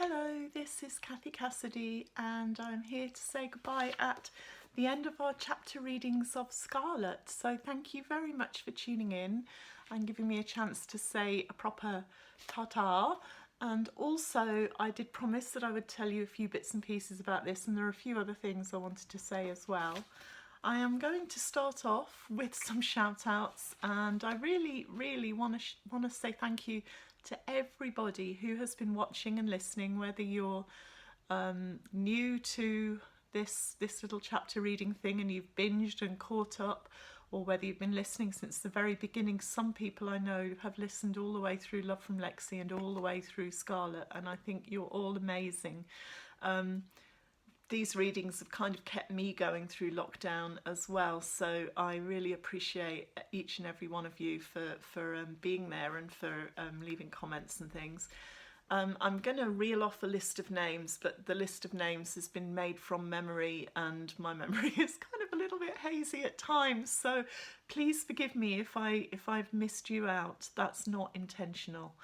Hello, this is Kathy Cassidy and I'm here to say goodbye at the end of our chapter readings of Scarlet. So thank you very much for tuning in and giving me a chance to say a proper ta-ta. And also I did promise that I would tell you a few bits and pieces about this, and there are a few other things I wanted to say as well. I am going to start off with some shout outs, and I really want to say thank you to everybody who has been watching and listening, whether you're new to this little chapter reading thing and you've binged and caught up, or whether you've been listening since the very beginning. Some people I know have listened all the way through Love from Lexi and all the way through Scarlet, and I think you're all amazing. These readings have kind of kept me going through lockdown as well, so I really appreciate each and every one of you for being there and for leaving comments and things. I'm going to reel off a list of names, but the list of names has been made from memory and my memory is kind of a little bit hazy at times, so please forgive me if I've missed you out. That's not intentional.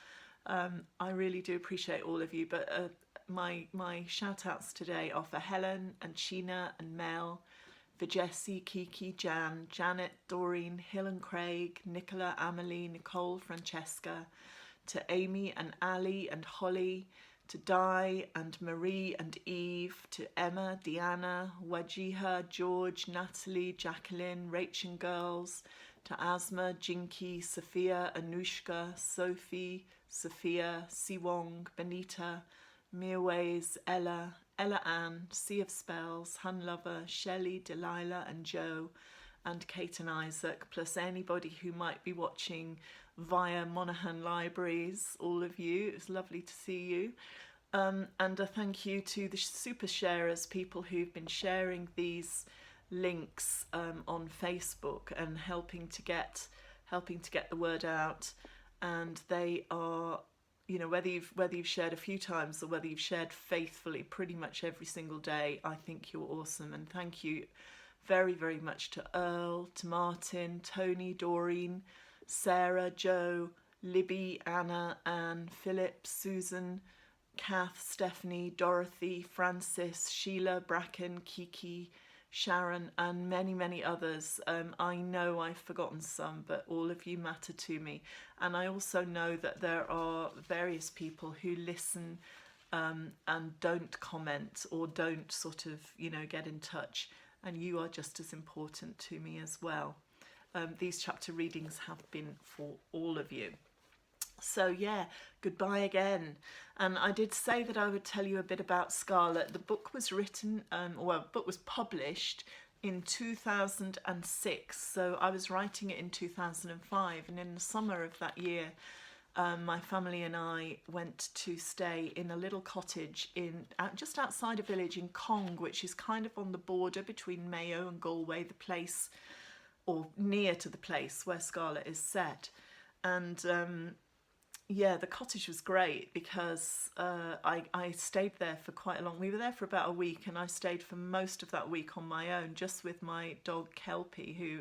I really do appreciate all of you, but my shout outs today are for Helen and Sheena and Mel, for Jessie, Kiki, Jan, Janet, Doreen, Hill and Craig, Nicola, Amelie, Nicole, Francesca, to Amy and Ali and Holly, to Di and Marie and Eve, to Emma, Deanna, Wajiha, George, Natalie, Jacqueline, Rachel Girls, to Asma, Jinky, Sophia, Anushka, Sophie, Sophia, Siwong, Benita, Mirways, Ella, Ella Ann, Sea of Spells, Han Lover, Shelley, Delilah and Joe, and Kate and Isaac, plus anybody who might be watching via Monaghan Libraries, all of you. It was lovely to see you. And a thank you to the super sharers, people who've been sharing these links on Facebook and helping to get the word out. And they are, you know, whether you've shared a few times or whether you've shared faithfully pretty much every single day, I think you're awesome. And thank you very, very much to Earl, to Martin, Tony, Doreen, Sarah, Joe, Libby, Anna, Anne, Philip, Susan, Kath, Stephanie, Dorothy, Francis, Sheila, Bracken, Kiki, Sharon, and many, many others. I know I've forgotten some, but all of you matter to me. And I also know that there are various people who listen and don't comment or don't sort of, you know, get in touch. And you are just as important to me as well. These chapter readings have been for all of you. So yeah, goodbye again. And I did say that I would tell you a bit about Scarlet. The book was written, book was published in 2006. So I was writing it in 2005, and in the summer of that year, my family and I went to stay in a little cottage just outside a village in Cong, which is kind of on the border between Mayo and Galway, the place, or near to the place where Scarlet is set. And yeah, the cottage was great because I stayed there for quite a long. We were there for about a week, and I stayed for most of that week on my own, just with my dog Kelpie, who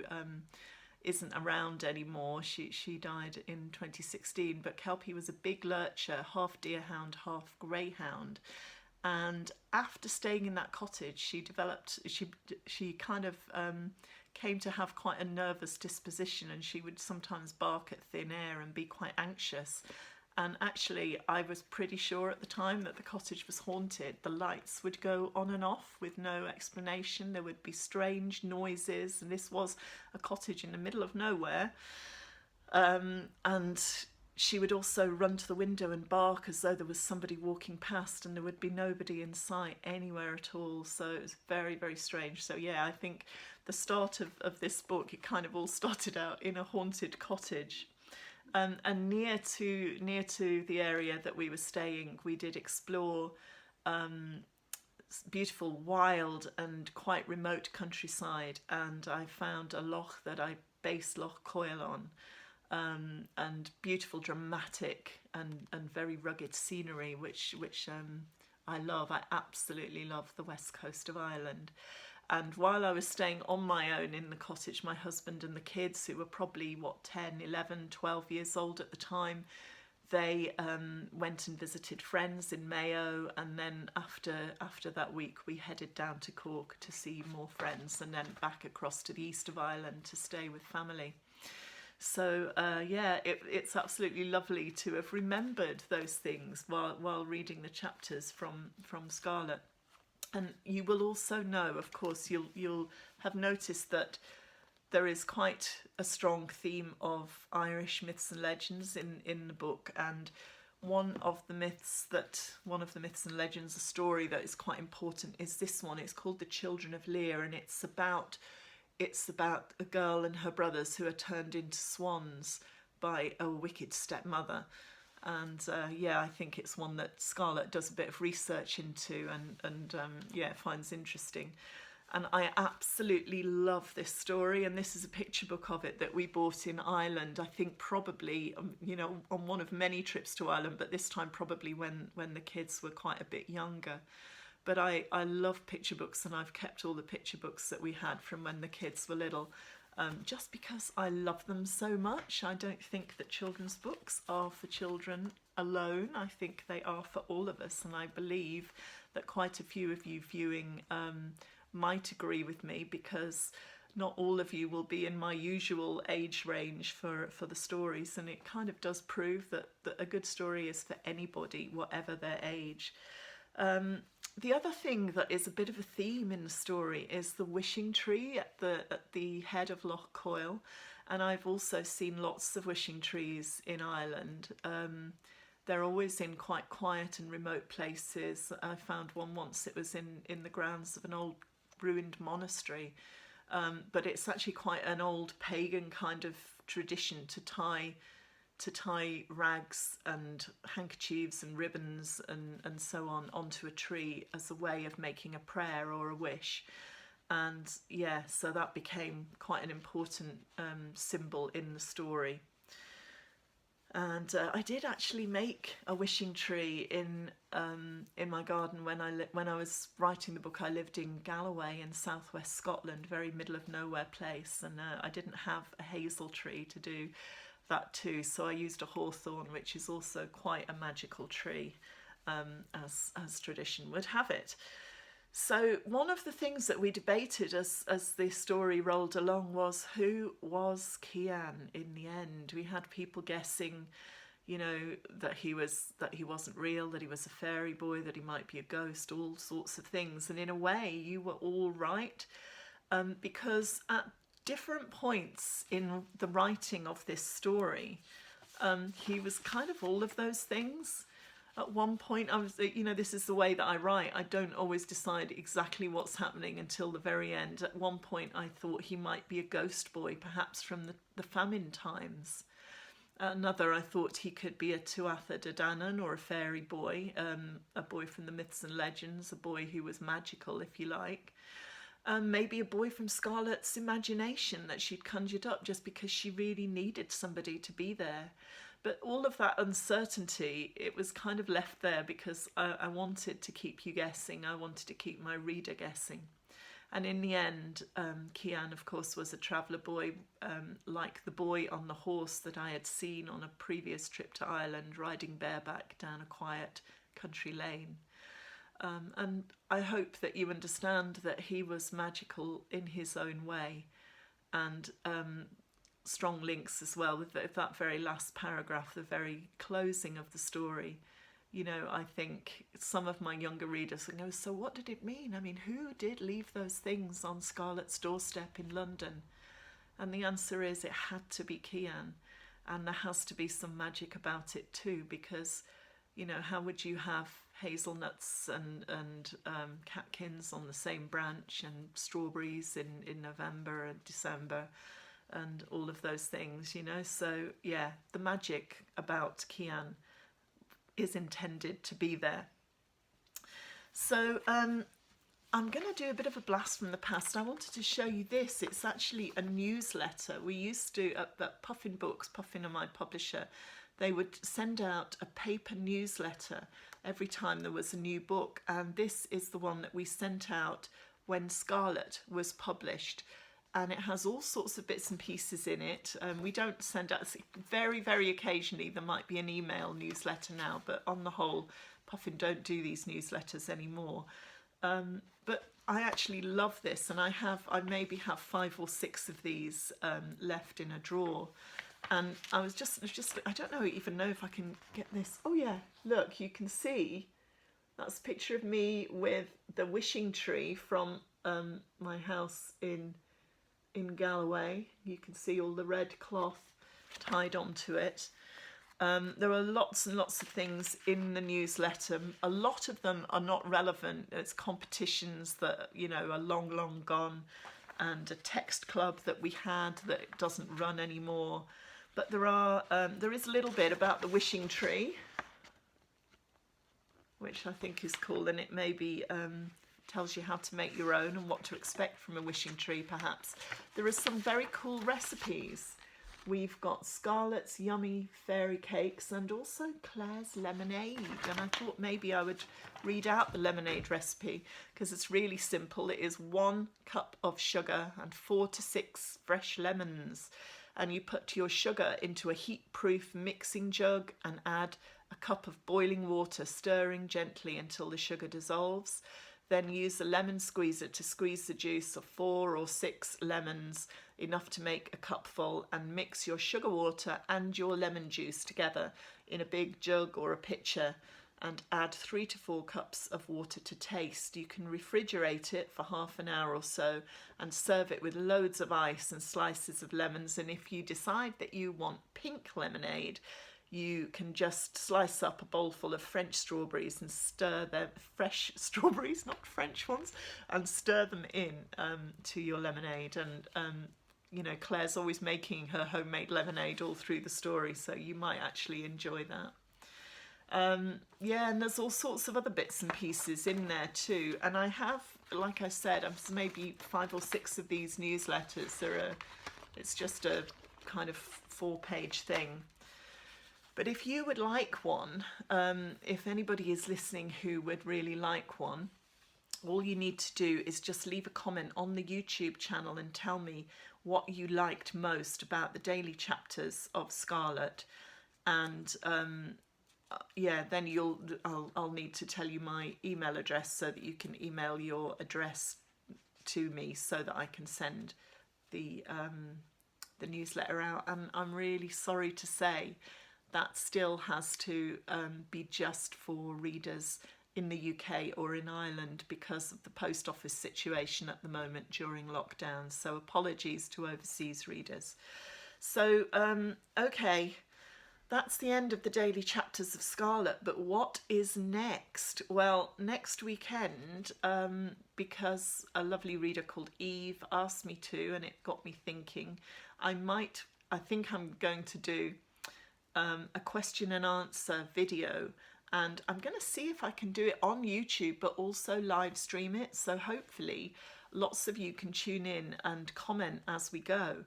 isn't around anymore. She died in 2016, but Kelpie was a big lurcher, half deerhound, half greyhound. And after staying in that cottage, she kind of came to have quite a nervous disposition, and she would sometimes bark at thin air and be quite anxious. And actually, I was pretty sure at the time that the cottage was haunted. The lights would go on and off with no explanation. There would be strange noises, and this was a cottage in the middle of nowhere. And she would also run to the window and bark as though there was somebody walking past, and there would be nobody in sight anywhere at all. So it was very, very strange. So yeah, I think the start of this book, it kind of all started out in a haunted cottage. And near to the area that we were staying, we did explore beautiful, wild and quite remote countryside, and I found a loch that I based Loch Coil on. And beautiful, dramatic and very rugged scenery, which I love. I absolutely love the west coast of Ireland. And while I was staying on my own in the cottage, my husband and the kids, who were probably 10, 11, 12 years old at the time, they went and visited friends in Mayo, and then after that week we headed down to Cork to see more friends, and then back across to the east of Ireland to stay with family. So yeah, it's absolutely lovely to have remembered those things while reading the chapters from Scarlet. And you will also know, of course, you'll have noticed that there is quite a strong theme of Irish myths and legends in the book, and one of the myths and legends, a story that is quite important, is this one. It's called The Children of Lear, and it's about a girl and her brothers who are turned into swans by a wicked stepmother. And yeah, I think it's one that Scarlett does a bit of research into and yeah, finds interesting. And I absolutely love this story, and this is a picture book of it that we bought in Ireland, I think probably, you know, on one of many trips to Ireland, but this time probably when the kids were quite a bit younger. But I love picture books, and I've kept all the picture books that we had from when the kids were little, just because I love them so much. I don't think that children's books are for children alone. I think they are for all of us, and I believe that quite a few of you viewing might agree with me, because not all of you will be in my usual age range for the stories, and it kind of does prove that a good story is for anybody, whatever their age. The other thing that is a bit of a theme in the story is the wishing tree at the head of Loch Coyle, and I've also seen lots of wishing trees in Ireland. They're always in quite quiet and remote places. I found one once, it was in the grounds of an old ruined monastery, but it's actually quite an old pagan kind of tradition to tie rags and handkerchiefs and ribbons and so on onto a tree as a way of making a prayer or a wish. And yeah, so that became quite an important symbol in the story. And I did actually make a wishing tree in my garden when I was writing the book. I lived in Galloway in southwest Scotland, very middle of nowhere place, and I didn't have a hazel tree to do that too, so I used a hawthorn, which is also quite a magical tree, as tradition would have it. So one of the things that we debated as the story rolled along was, who was Cian in the end? We had people guessing, you know, that he wasn't real, that he was a fairy boy, that he might be a ghost, all sorts of things. And in a way, you were all right, because at different points in the writing of this story, he was kind of all of those things. At one point, I was, you know, this is the way that I write. I don't always decide exactly what's happening until the very end. At one point, I thought he might be a ghost boy, perhaps from the famine times. Another, I thought he could be a Tuatha De Danann, or a fairy boy, a boy from the myths and legends, a boy who was magical, if you like. Maybe a boy from Scarlett's imagination that she'd conjured up just because she really needed somebody to be there. But all of that uncertainty, it was kind of left there because I wanted to keep you guessing. I wanted to keep my reader guessing. And in the end, Cian, of course, was a traveller boy, like the boy on the horse that I had seen on a previous trip to Ireland, riding bareback down a quiet country lane. And I hope that you understand that he was magical in his own way, and strong links as well with that very last paragraph, the very closing of the story. You know, I think some of my younger readers will go, so what did it mean? I mean, who did leave those things on Scarlett's doorstep in London? And the answer is, it had to be Cian, and there has to be some magic about it too, because, you know, how would you have hazelnuts and catkins on the same branch, and strawberries in November and December, and all of those things, you know? So yeah, the magic about Cian is intended to be there. So I'm going to do a bit of a blast from the past. I wanted to show you this. It's actually a newsletter. We used to, at Puffin Books, Puffin are my publisher, they would send out a paper newsletter every time there was a new book, and this is the one that we sent out when Scarlet was published. and it has all sorts of bits and pieces in it. We don't send out, very, very occasionally there might be an email newsletter now, but on the whole, Puffin don't do these newsletters anymore. But I actually love this, and I maybe have 5 or 6 of these left in a drawer. And I was just I don't even know if I can get this. Oh yeah, look, you can see that's a picture of me with the wishing tree from my house in Galloway. You can see all the red cloth tied onto it. There are lots and lots of things in the newsletter. A lot of them are not relevant. It's competitions that, you know, are long, long gone, and a text club that we had that doesn't run anymore. But there is a little bit about the wishing tree, which I think is cool, and it maybe tells you how to make your own and what to expect from a wishing tree, perhaps. There are some very cool recipes. We've got Scarlet's yummy fairy cakes and also Claire's lemonade. And I thought maybe I would read out the lemonade recipe because it's really simple. It is 1 cup of sugar and 4 to 6 fresh lemons. And you put your sugar into a heat-proof mixing jug and add a cup of boiling water, stirring gently until the sugar dissolves. Then use a lemon squeezer to squeeze the juice of 4 or 6 lemons, enough to make a cupful, and mix your sugar water and your lemon juice together in a big jug or a pitcher, and add 3 to 4 cups of water to taste. You can refrigerate it for half an hour or so and serve it with loads of ice and slices of lemons. And if you decide that you want pink lemonade, you can just slice up a bowl full of French strawberries and stir them, fresh strawberries, not French ones, and stir them in to your lemonade. And you know, Claire's always making her homemade lemonade all through the story, so you might actually enjoy that. Yeah, and there's all sorts of other bits and pieces in there too. And I have, like I said, I've maybe 5 or 6 of these newsletters. It's just a kind of 4-page thing. But if you would like one, if anybody is listening who would really like one, all you need to do is just leave a comment on the YouTube channel and tell me what you liked most about the daily chapters of Scarlet. And yeah, then I'll need to tell you my email address so that you can email your address to me so that I can send the newsletter out. And I'm really sorry to say that still has to be just for readers in the UK or in Ireland because of the post office situation at the moment during lockdown. So apologies to overseas readers. So, okay, that's the end of the daily chapters of Scarlet. But what is next? Well, next weekend, because a lovely reader called Eve asked me to, and it got me thinking, I think I'm going to do a question and answer video, and I'm going to see if I can do it on YouTube but also live stream it, so hopefully lots of you can tune in and comment as we go.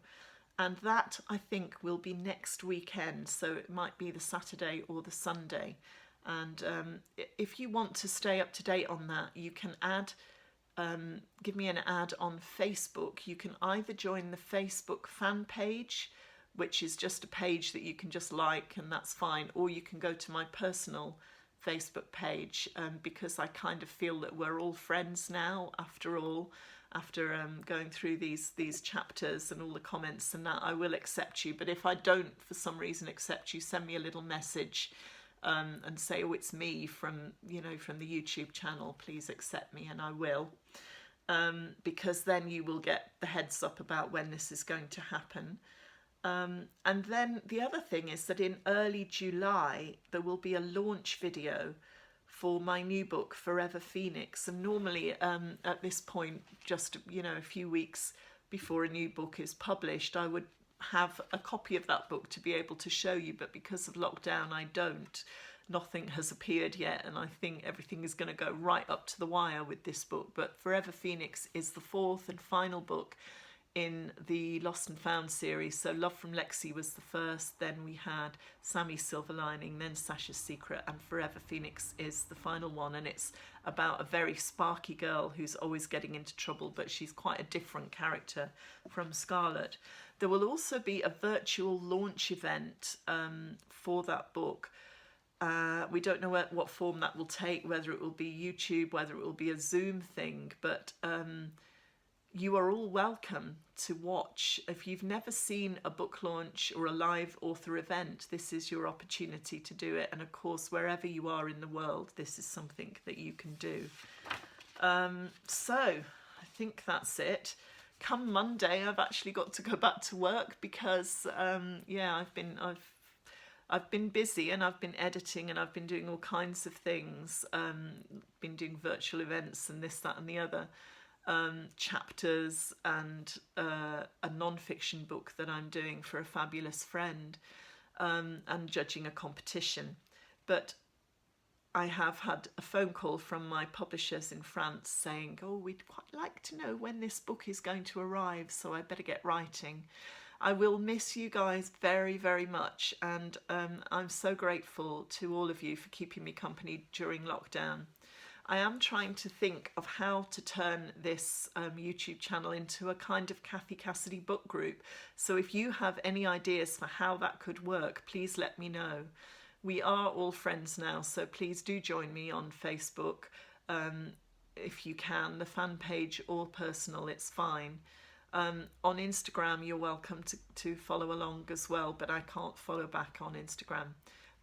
And that, I think, will be next weekend, so it might be the Saturday or the Sunday. And if you want to stay up to date on that, you can give me an ad on Facebook. You can either join the Facebook fan page, which is just a page that you can just like, and that's fine, or you can go to my personal Facebook page, because I kind of feel that we're all friends now, after all, after going through these chapters and all the comments and that. I will accept you, but if I don't for some reason accept you, send me a little message and say, oh, it's me from the YouTube channel, please accept me, and I will, because then you will get the heads up about when this is going to happen. And then the other thing is that in early July there will be a launch video for my new book Forever Phoenix, and normally at this point, just a few weeks before a new book is published, I would have a copy of that book to be able to show you, but because of lockdown I don't. Nothing has appeared yet, and I think everything is going to go right up to the wire with this book. But Forever Phoenix is the 4th and final book in the Lost and Found series. So Love from Lexi was the first, then we had Sammy's Silver Lining, then Sasha's Secret, and Forever Phoenix is the final one. And it's about a very sparky girl who's always getting into trouble, but she's quite a different character from Scarlet. There will also be a virtual launch event for that book. We don't know what form that will take, whether it will be YouTube, whether it will be a Zoom thing, but you are all welcome to watch. If you've never seen a book launch or a live author event, this is your opportunity to do it. And of course, wherever you are in the world, this is something that you can do. So I think that's it. Come Monday, I've actually got to go back to work because yeah, I've been busy and I've been editing and I've been doing all kinds of things. Been doing virtual events and this, that, and the other. Chapters and a non-fiction book that I'm doing for a fabulous friend, and judging a competition. But I have had a phone call from my publishers in France saying, oh, we'd quite like to know when this book is going to arrive, so I better get writing. I will miss you guys very, very much, and I'm so grateful to all of you for keeping me company during lockdown. I am trying to think of how to turn this YouTube channel into a kind of Kathy Cassidy book group. So if you have any ideas for how that could work, please let me know. We are all friends now, so please do join me on Facebook if you can, the fan page or personal, it's fine. On Instagram, you're welcome to follow along as well, but I can't follow back on Instagram.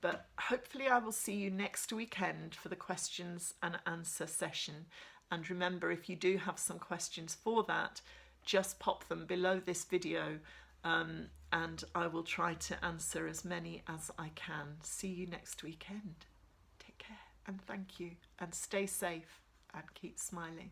But hopefully I will see you next weekend for the questions and answer session. And remember, if you do have some questions for that, just pop them below this video and I will try to answer as many as I can. See you next weekend. Take care and thank you, and stay safe and keep smiling.